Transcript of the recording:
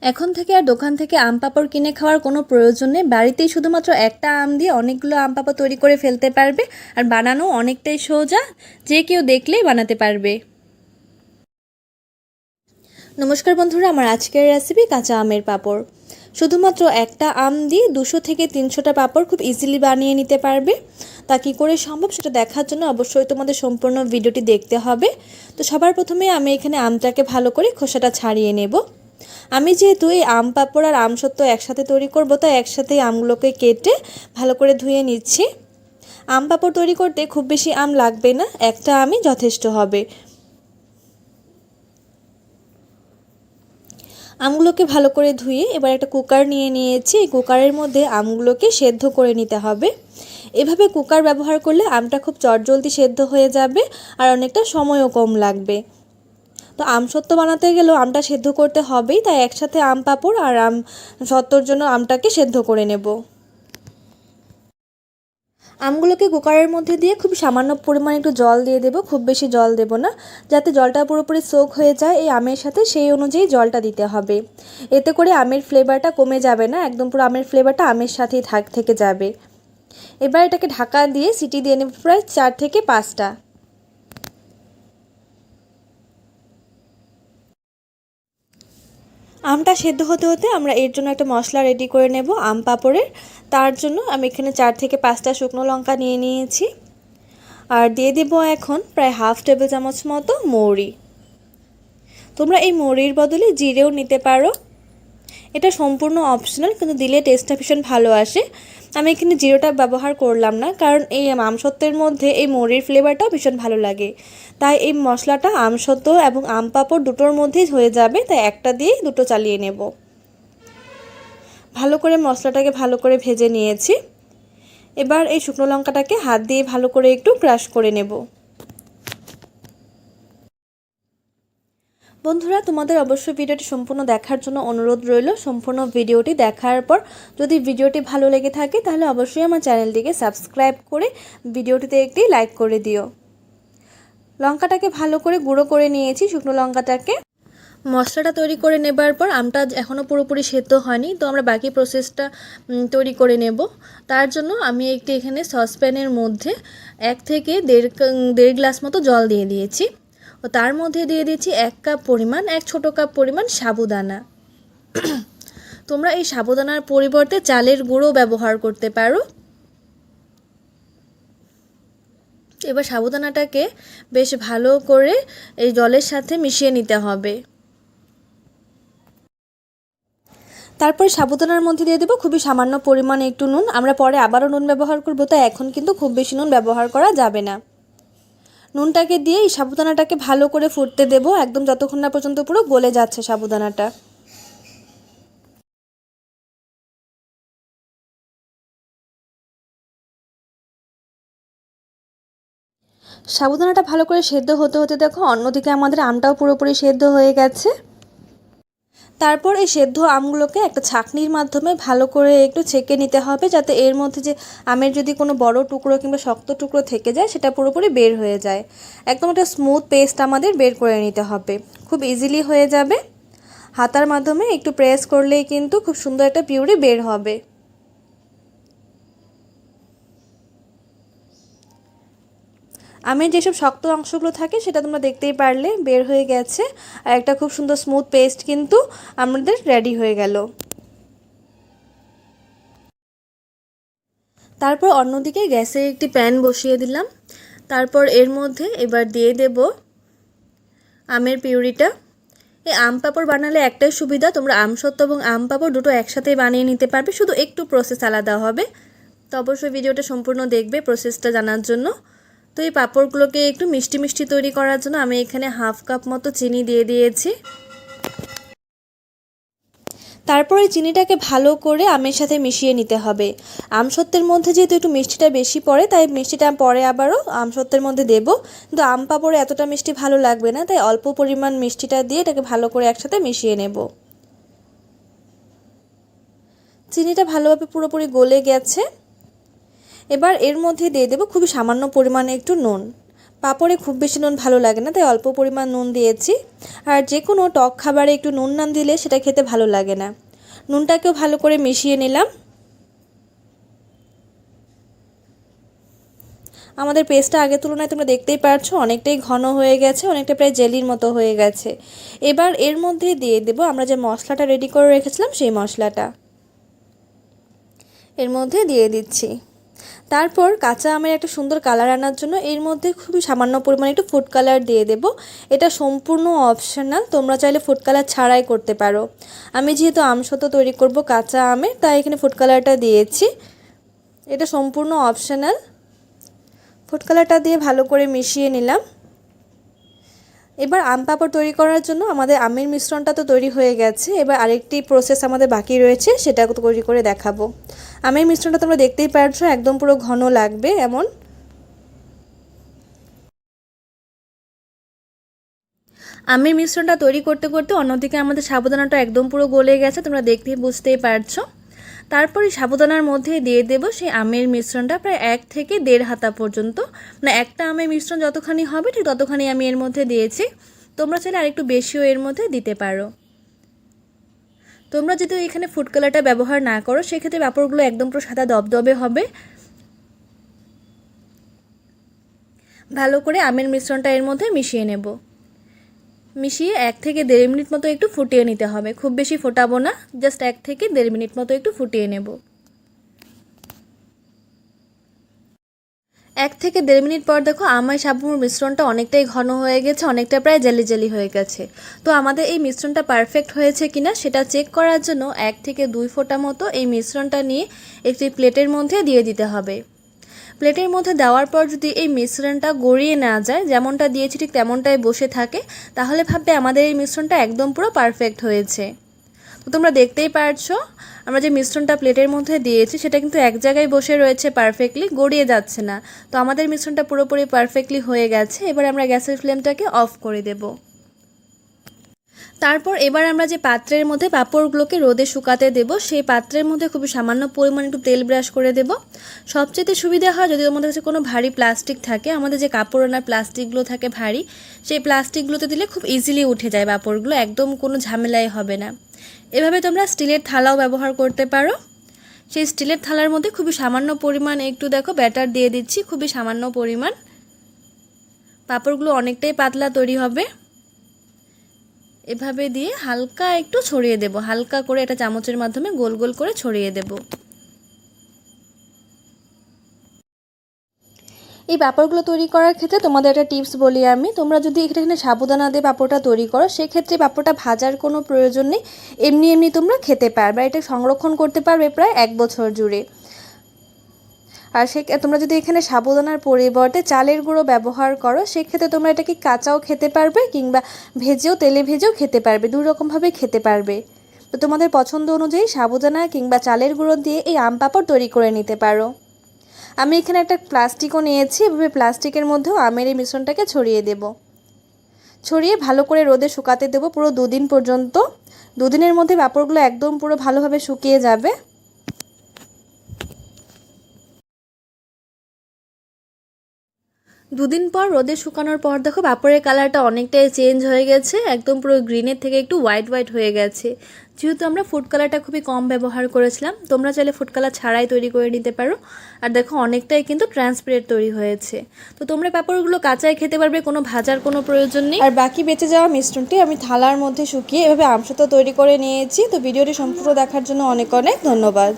এখন থেকে আর দোকান থেকে আম পাঁপড় কিনে খাওয়ার কোনো প্রয়োজন নেই। বাড়িতেই শুধুমাত্র একটা আম দিয়ে অনেকগুলো আম পাঁপড় তৈরি করে ফেলতে পারবে। আর বানানো অনেকটাই সোজা, যে কেউ দেখলেই বানাতে পারবে। নমস্কার বন্ধুরা, আমার আজকের রেসিপি কাঁচা আমের পাঁপড়। শুধুমাত্র একটা আম দিয়ে 200 থেকে 300টা পাঁপড় খুব ইজিলি বানিয়ে নিতে পারবে। তা কী করে সম্ভব সেটা দেখার জন্য অবশ্যই তোমাদের সম্পূর্ণ ভিডিওটি দেখতে হবে। তো সবার প্রথমে আমি এখানে আমটাকে ভালো করে খোসাটা ছাড়িয়ে নেব। আমি যেহেতু এই আম পাঁপড় আর আম সত্ত্ব একসাথে তৈরি করব, তাই একসাথেই আমগুলোকে কেটে ভালো করে ধুয়ে নিচ্ছি। আম পাঁপড় তৈরি করতে খুব বেশি আম লাগবে না, একটা আমই যথেষ্ট হবে। আমগুলোকে ভালো করে ধুয়ে এবার একটা কুকার নিয়ে নিয়েছি। এই কুকারের মধ্যে আমগুলোকে সেদ্ধ করে নিতে হবে। এভাবে কুকার ব্যবহার করলে আমটা খুব চটজলদি সেদ্ধ হয়ে যাবে আর অনেকটা সময়ও কম লাগবে। তো আম সত্ত্ব বানাতে গেলেও আমটা সেদ্ধ করতে হবেই, তাই একসাথে আম পাঁপড় আর আম সত্ত্বর জন্য আমটাকে সেদ্ধ করে নেব। আমগুলোকে কুকারের মধ্যে দিয়ে খুব সামান্য পরিমাণে একটু জল দিয়ে দেব, খুব বেশি জল দেব না, যাতে জলটা পুরোপুরি সোক হয়ে যায় এই আমের সাথে, সেই অনুযায়ী জলটা দিতে হবে। এতে করে আমের ফ্লেভারটা কমে যাবে না, একদম পুরো আমের ফ্লেভারটা আমের সাথেই থেকে যাবে। এবার এটাকে ঢাকা দিয়ে সিটি দিয়ে নেব প্রায় 4 থেকে 5টা। আমটা সেদ্ধ হতে হতে আমরা এর জন্য একটা মশলা রেডি করে নেব আম পাঁপড়ের। তার জন্য আমি এখানে 4 থেকে 5টা শুকনো লঙ্কা নিয়ে নিয়েছি। আর দিয়ে দেব এখন প্রায় হাফ টেবিল চামচ মতো মৌরি। তোমরা এই মৌরির বদলে জিরেও নিতে পারো, এটা সম্পূর্ণ অপশনাল, কিন্তু দিলে টেস্টটা ভীষণ ভালো আসে। আমি এখানে জিরেটা ব্যবহার করলাম না, কারণ এই আমসত্ত্বের মধ্যে এই মৌরির ফ্লেভারটাও ভীষণ ভালো লাগে। তাই এই মশলাটা আমসত্ত্ব এবং আম পাঁপড় দুটোর মধ্যেই হয়ে যাবে, তাই একটা দিয়েই দুটো চালিয়ে নেব। ভালো করে মশলাটাকে ভালো করে ভেজে নিয়েছি। এবার এই শুকনো লঙ্কাটাকে হাত দিয়ে ভালো করে একটু ক্রাশ করে নেব। বন্ধুরা, তোমাদের অবশ্যই ভিডিওটি সম্পূর্ণ দেখার জন্য অনুরোধ রইল। সম্পূর্ণ ভিডিওটি দেখার পর যদি ভিডিওটি ভালো লেগে থাকে তাহলে অবশ্যই আমার চ্যানেলটিকে সাবস্ক্রাইব করে ভিডিওটিতে একটি লাইক করে দিও। লঙ্কাটাকে ভালো করে গুঁড়ো করে নিয়েছি, শুকনো লঙ্কাটাকে। মশলাটা তৈরি করে নেবার পর আমটা এখনও পুরোপুরি সেদ্ধ হয়নি, তো আমরা বাকি প্রসেসটা তৈরি করে নেব। তার জন্য আমি একটি এখানে সসপ্যানের মধ্যে 1 থেকে দেড় গ্লাস মতো জল দিয়ে দিয়েছি। ও তার মধ্যে দিয়ে দিচ্ছি 1 কাপ পরিমাণ, 1 ছোটো কাপ পরিমাণ সাবুদানা। তোমরা এই সাবুদানার পরিবর্তে চালের গুঁড়ো ব্যবহার করতে পারো। এবার সাবুদানাটাকে বেশ ভালো করে এই জলের সাথে মিশিয়ে নিতে হবে। তারপরে সাবুদানার মধ্যে দিয়ে দেবো খুবই সামান্য পরিমাণে একটু নুন। আমরা পরে আবারও নুন ব্যবহার করব, তাই এখন কিন্তু খুব বেশি নুন ব্যবহার করা যাবে না। নুনটাকে দিয়ে এই সাবুদানাটাকে ভালো করে ফুটতে দেবো, একদম যতক্ষণ না পর্যন্ত পুরো গলে যাচ্ছে সাবুদানাটা। সাবুদানাটা ভালো করে সেদ্ধ হতে হতে দেখো অন্যদিকে আমাদের আমটাও পুরোপুরি সেদ্ধ হয়ে গেছে। তারপর এই সেদ্ধ আমগুলোকে একটা ছাঁকনির মাধ্যমে ভালো করে একটু ছেঁকে নিতে হবে, যাতে এর মধ্যে যে আমের যদি কোনো বড় টুকরো কিংবা শক্ত টুকরো থেকে যায় সেটা পুরোপুরি বের হয়ে যায়। একদম একটা স্মুথ পেস্ট আমাদের বের করে নিতে হবে, খুব ইজিলি হয়ে যাবে। হাতার মাধ্যমে একটু প্রেস করলেই কিন্তু খুব সুন্দর একটা পিউরি বের হবে। আমের যেসব শক্ত অংশগুলো থাকে সেটা তোমরা দেখতেই পারলে বের হয়ে গেছে, আর একটা খুব সুন্দর স্মুথ পেস্ট কিন্তু আমাদের রেডি হয়ে গেল। তারপর অন্যদিকে গ্যাসে একটি প্যান বসিয়ে দিলাম। তারপর এর মধ্যে এবার দিয়ে দেব আমের পিউরিটা। এই আম পাঁপড় বানালে একটাই সুবিধা, তোমরা আমসত্ত্ব এবং আম পাঁপড় দুটো একসাথেই বানিয়ে নিতে পারবে, শুধু একটু প্রসেস আলাদা হবে। তো অবশ্যই ভিডিওটা সম্পূর্ণ দেখবে প্রসেসটা জানার জন্য। তো এই পাঁপড়গুলোকে একটু মিষ্টি মিষ্টি তৈরি করার জন্য আমি এখানে হাফ কাপ মতো চিনি দিয়ে দিয়েছি। তারপর এই চিনিটাকে ভালো করে আমের সাথে মিশিয়ে নিতে হবে। আমসত্ত্বের মধ্যে যেহেতু একটু মিষ্টিটা বেশি পড়ে, তাই মিষ্টিটা পরে আবারও আমসত্ত্বের মধ্যে দেব, কিন্তু আম পাঁপড়ে এতটা মিষ্টি ভালো লাগবে না, তাই অল্প পরিমাণ মিষ্টিটা দিয়ে এটাকে ভালো করে একসাথে মিশিয়ে নেব। চিনিটা ভালোভাবে পুরোপুরি গলে গেছে। এবার এর মধ্যে দিয়ে দেব খুবই সামান্য পরিমাণে একটু নুন। পাঁপড়ে খুব বেশি নুন ভালো লাগে না, তাই অল্প পরিমাণ নুন দিয়েছি। আর যে কোনো টক খাবারে একটু নুন না দিলে সেটা খেতে ভালো লাগে না। নুনটাকেও ভালো করে মিশিয়ে নিলাম। আমাদের পেস্টটা আগের তুলনায় তোমরা দেখতেই পারছো অনেকটাই ঘন হয়ে গেছে, অনেকটা প্রায় জেলির মতো হয়ে গেছে। এবার এর মধ্যে দিয়ে দেব আমরা যে মশলাটা রেডি করে রেখেছিলাম সেই মশলাটা এর মধ্যে দিয়ে দিচ্ছি। তারপর কাঁচা আমের একটা সুন্দর কালার আনার জন্য এর মধ্যে খুবই সামান্য পরিমাণে একটু ফুড কালার দিয়ে দেব। এটা সম্পূর্ণ অপশনাল, তোমরা চাইলে ফুড কালার ছাড়াই করতে পারো। আমি যেহেতু আমসত্ত্ব তৈরি করব কাঁচা আমের, তাই এখানে ফুড কালারটা দিয়েছি। এটা সম্পূর্ণ অপশনাল। ফুড কালারটা দিয়ে ভালো করে মিশিয়ে নিলাম। এবার আম পাঁপড় তৈরি করার জন্য আমাদের আমের মিশ্রণটা তো তৈরি হয়ে গেছে, এবার আরেকটি প্রসেস আমাদের বাকি রয়েছে, সেটা তৈরি করে দেখাবো। আমের মিশ্রণটা তোমরা দেখতেই পারছো একদম পুরো ঘন লাগবে এমন। আমের মিশ্রণটা তৈরি করতে করতে অন্যদিকে আমাদের সাবুদানাটা একদম পুরো গলে গেছে, তোমরা দেখতেই বুঝতেই পারছো। তারপরে সাবুদানার মধ্যে দিয়ে দেব সেই আমের মিশ্রণটা প্রায় 1 থেকে 1.5 হাতা পর্যন্ত, মানে একটা আমের মিশ্রণ যতখানি হবে ঠিক ততখানি আমি এর মধ্যে দিয়েছি। তোমরা চাইলে আরেকটু বেশিও এর মধ্যে দিতে পারো। তোমরা যদি এখানে ফুড কালারটা ব্যবহার না করো সেক্ষেত্রে পাঁপড়গুলো একদম পুরো সাদা দবদবে হবে। ভালো করে আমের মিশ্রণটা এর মধ্যে মিশিয়ে নেব। মিশিয়ে 1 থেকে 1.5 মিনিট মতো একটু ফুটিয়ে নিতে হবে, খুব বেশি ফোটাবো না, জাস্ট 1 থেকে 1.5 মিনিট মতো একটু ফুটিয়ে নেব। 1 থেকে 1.5 মিনিট পর দেখো আমার সাবুর মিশ্রণটা অনেকটাই ঘন হয়ে গেছে, অনেকটা প্রায় জেলি জেলি হয়ে গেছে। তো আমাদের এই মিশ্রণটা পারফেক্ট হয়েছে কিনা সেটা চেক করার জন্য 1 থেকে 2 ফোঁটা মতো এই মিশ্রণটা নিয়ে একটি প্লেটের মধ্যে দিয়ে দিতে হবে। প্লেটের মধ্যে দেওয়ার পর যদি এই মিশ্রণটা গড়িয়ে না যায়, যেমনটা দিয়েছি ঠিক তেমনটাই বসে থাকে, তাহলে ভাববে আমাদের এই মিশ্রণটা একদম পুরো পারফেক্ট হয়েছে। তো তোমরা দেখতেই পারছো আমরা যে মিশ্রণটা প্লেটের মধ্যে দিয়েছি সেটা কিন্তু এক জায়গায় বসে রয়েছে পারফেক্টলি, গড়িয়ে যাচ্ছে না। তো আমাদের মিশ্রণটা পুরোপুরি পারফেক্টলি হয়ে গেছে। এবার আমরা গ্যাসের ফ্লেমটাকে অফ করে দেব। তারপর এবার আমরা যে পাত্রের মধ্যে পাঁপড়গুলোকে রোদে শুকাতে দেব সেই পাত্রের মধ্যে খুবই সামান্য পরিমাণে একটু তেল ব্রাশ করে দেব। সবচেয়ে সুবিধা হয় যদি আমাদের কাছে কোনো ভারী প্লাস্টিক থাকে, আমাদের যে কাপড় আনার প্লাস্টিকগুলো থাকে ভারী, সেই প্লাস্টিকগুলোতে দিলে খুব ইজিলি উঠে যায় পাঁপড়গুলো, একদম কোনো ঝামেলাই হবে না। এভাবে তোমরা স্টিলের থালাও ব্যবহার করতে পারো। সেই স্টিলের থালার মধ্যে খুবই সামান্য পরিমাণ একটু দেখো ব্যাটার দিয়ে দিচ্ছি, খুবই সামান্য পরিমাণ। পাঁপড়গুলো অনেকটাই পাতলা তৈরি হবে। এভাবে দিয়ে হালকা একটু ছড়িয়ে দেব, হালকা করে এটা চামচের মাধ্যমে গোল গোল করে ছড়িয়ে দেব। এই পাঁপড়গুলো তৈরি করার ক্ষেত্রে তোমাদের একটা টিপস বলি আমি, তোমরা যদি এখানে সাবুদানা দিয়ে পাঁপড়টা তৈরি করো সেক্ষেত্রে পাঁপড়টা ভাজার কোনো প্রয়োজন নেই, এমনি এমনি তোমরা খেতে পারবে, এটা সংরক্ষণ করতে পারবে প্রায় 1 বছর জুড়ে। আর তোমরা যদি এখানে সাবুদানার পরিবর্তে চালের গুঁড়ো ব্যবহার করো সেক্ষেত্রে তোমরা এটাকে কাঁচাও খেতে পারবে কিংবা ভেজেও, তেলে ভেজেও খেতে পারবে, 2 রকমভাবে খেতে পারবে। তো তোমাদের পছন্দ অনুযায়ী সাবুদানা কিংবা চালের গুঁড়ো দিয়ে এই আম পাঁপড় তৈরি করে নিতে পারো। আমি এখানে একটা প্লাস্টিকও নিয়েছি, এভাবে প্লাস্টিকের মধ্যেও আমের এই মিশ্রণটাকে ছড়িয়ে দেব। ছড়িয়ে ভালো করে রোদে শুকাতে দেবো পুরো 2 দিন পর্যন্ত। 2 দিনের মধ্যে পাঁপড়গুলো একদম পুরো ভালোভাবে শুকিয়ে যাবে। 2 দিন পর রোদে শুকানোর পর দেখো পাঁপড়ের কালারটা অনেকটাই চেঞ্জ হয়ে গেছে, একদম পুরো গ্রিনের থেকে একটু হোয়াইট হোয়াইট হয়ে গেছে। যেহেতু আমরা ফুড কালারটা খুবই কম ব্যবহার করেছিলাম, তোমরা চাইলে ফুড কালার ছাড়াই তৈরি করে নিতে পারো। আর দেখো অনেকটাই কিন্তু ট্রান্সপারেন্ট তৈরি হয়েছে। তো তোমরা পাঁপড়গুলো কাঁচাই খেতে পারবে, কোনো ভাজার কোনো প্রয়োজন নেই। আর বাকি বেঁচে যাওয়া মিশ্রণটি আমি থালার মধ্যে শুকিয়ে এভাবে আমসত্ত্ব তৈরি করে নিয়েছি। তো ভিডিওটি সম্পূর্ণ দেখার জন্য অনেক অনেক ধন্যবাদ।